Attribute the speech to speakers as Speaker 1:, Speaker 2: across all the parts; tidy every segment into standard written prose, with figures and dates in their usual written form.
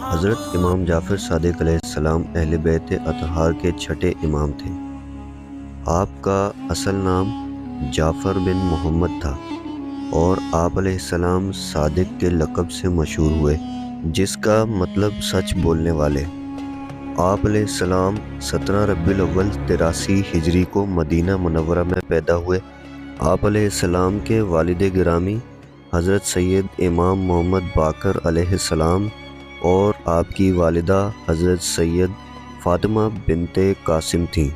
Speaker 1: حضرت امام جعفر صادق علیہ السلام اہل بیت اطہار کے چھٹے امام تھے۔ آپ کا اصل نام جعفر بن محمد تھا اور آپ علیہ السلام صادق کے لقب سے مشہور ہوئے، جس کا مطلب سچ بولنے والے۔ آپ علیہ السلام 17 ربیع الاول 83 ہجری کو مدینہ منورہ میں پیدا ہوئے۔ آپ علیہ السلام کے والد گرامی حضرت سید امام محمد باقر علیہ السلام اور آپ کی والدہ حضرت سید فاطمہ بنت قاسم تھیں۔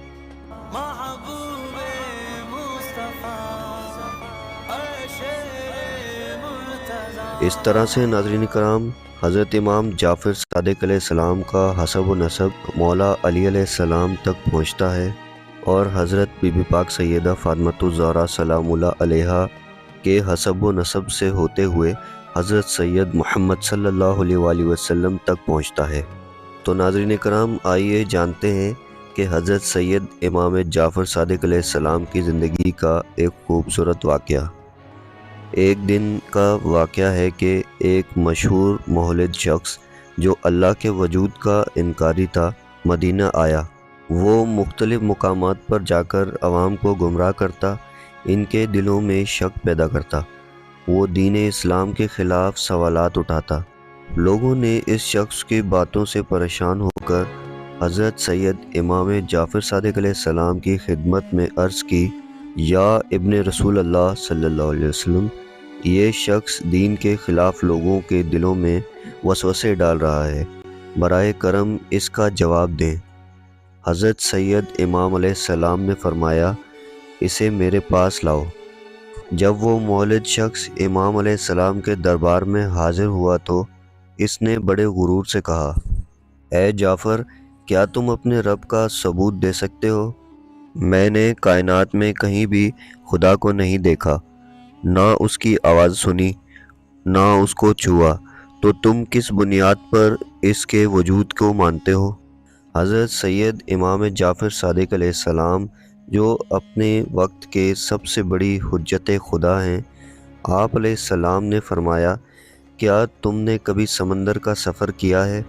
Speaker 1: اس طرح سے ناظرین کرام، حضرت امام جعفر صادق علیہ السلام کا حسب و نسب مولا علی علیہ السلام تک پہنچتا ہے، اور حضرت بی بی پاک سیدہ فاطمۃ الزہرا سلام اللہ علیہا کے حسب و نسب سے ہوتے ہوئے حضرت سید محمد صلی اللہ علیہ وآلہ وسلم تک پہنچتا ہے۔ تو ناظرین کرام، آئیے جانتے ہیں کہ حضرت سید امام جعفر صادق علیہ السلام کی زندگی کا ایک خوبصورت واقعہ۔ ایک دن کا واقعہ ہے کہ ایک مشہور مولد شخص جو اللہ کے وجود کا انکاری تھا، مدینہ آیا۔ وہ مختلف مقامات پر جا کر عوام کو گمراہ کرتا، ان کے دلوں میں شک پیدا کرتا۔ وہ دین اسلام کے خلاف سوالات اٹھاتا۔ لوگوں نے اس شخص کی باتوں سے پریشان ہو کر حضرت سید امام جعفر صادق علیہ السلام کی خدمت میں عرض کی، یا ابن رسول اللہ صلی اللہ علیہ وسلم، یہ شخص دین کے خلاف لوگوں کے دلوں میں وسوسے ڈال رہا ہے، برائے کرم اس کا جواب دیں۔ حضرت سید امام علیہ السلام نے فرمایا، اسے میرے پاس لاؤ۔ جب وہ مولد شخص امام علیہ السلام کے دربار میں حاضر ہوا تو اس نے بڑے غرور سے کہا، اے جعفر، کیا تم اپنے رب کا ثبوت دے سکتے ہو؟ میں نے کائنات میں کہیں بھی خدا کو نہیں دیکھا، نہ اس کی آواز سنی، نہ اس کو چھوا، تو تم کس بنیاد پر اس کے وجود کو مانتے ہو؟ حضرت سید امام جعفر صادق علیہ السلام، جو اپنے وقت کے سب سے بڑی حجت خدا ہیں، آپ علیہ السلام نے فرمایا، کیا تم نے کبھی سمندر کا سفر کیا ہے؟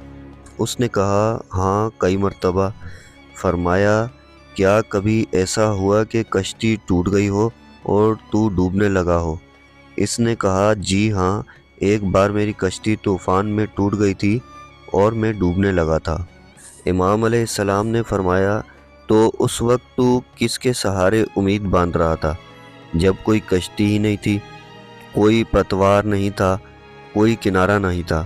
Speaker 1: اس نے کہا، ہاں، کئی مرتبہ۔ فرمایا، کیا کبھی ایسا ہوا کہ کشتی ٹوٹ گئی ہو اور تو ڈوبنے لگا ہو؟ اس نے کہا، جی ہاں، ایک بار میری کشتی طوفان میں ٹوٹ گئی تھی اور میں ڈوبنے لگا تھا۔ امام علیہ السلام نے فرمایا، تو اس وقت تو کس کے سہارے امید باندھ رہا تھا جب کوئی کشتی ہی نہیں تھی، کوئی پتوار نہیں تھا، کوئی کنارہ نہیں تھا؟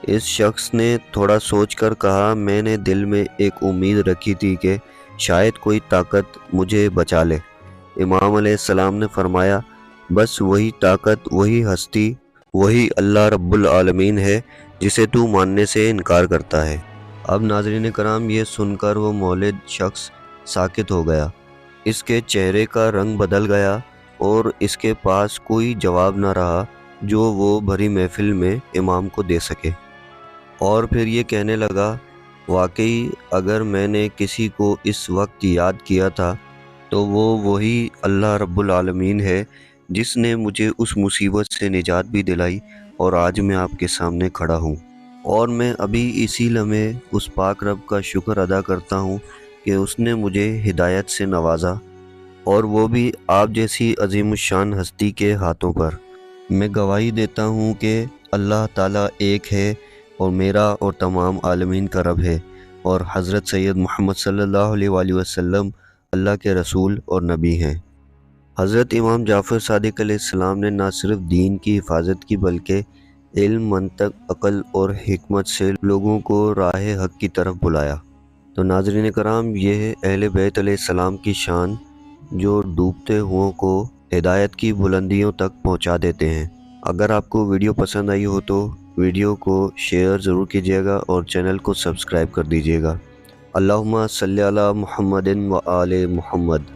Speaker 1: اس شخص نے تھوڑا سوچ کر کہا، میں نے دل میں ایک امید رکھی تھی کہ شاید کوئی طاقت مجھے بچا لے۔ امام علیہ السلام نے فرمایا، بس وہی طاقت، وہی ہستی، وہی اللہ رب العالمین ہے جسے تو ماننے سے انکار کرتا ہے۔ اب ناظرین کرام، یہ سن کر وہ مولد شخص ساکت ہو گیا۔ اس کے چہرے کا رنگ بدل گیا اور اس کے پاس کوئی جواب نہ رہا جو وہ بھری محفل میں امام کو دے سکے، اور پھر یہ کہنے لگا، واقعی اگر میں نے کسی کو اس وقت یاد کیا تھا تو وہ وہی اللہ رب العالمین ہے جس نے مجھے اس مصیبت سے نجات بھی دلائی، اور آج میں آپ کے سامنے کھڑا ہوں، اور میں ابھی اسی لمحے اس پاک رب کا شکر ادا کرتا ہوں کہ اس نے مجھے ہدایت سے نوازا، اور وہ بھی آپ جیسی عظیم الشان ہستی کے ہاتھوں پر۔ میں گواہی دیتا ہوں کہ اللہ تعالیٰ ایک ہے، اور میرا اور تمام عالمین کا رب ہے، اور حضرت سید محمد صلی اللہ علیہ وآلہ وسلم اللہ کے رسول اور نبی ہیں۔ حضرت امام جعفر صادق علیہ السلام نے نہ صرف دین کی حفاظت کی بلکہ علم، منطق، عقل اور حکمت سے لوگوں کو راہ حق کی طرف بلایا۔ تو ناظرین کرام، یہ ہے اہل بیت علیہ السلام کی شان، جو ڈوبتے ہوں کو ہدایت کی بلندیوں تک پہنچا دیتے ہیں۔ اگر آپ کو ویڈیو پسند آئی ہو تو ویڈیو کو شیئر ضرور کیجیے گا اور چینل کو سبسکرائب کر دیجیے گا۔ اللہم صلی علی محمد و آل محمد۔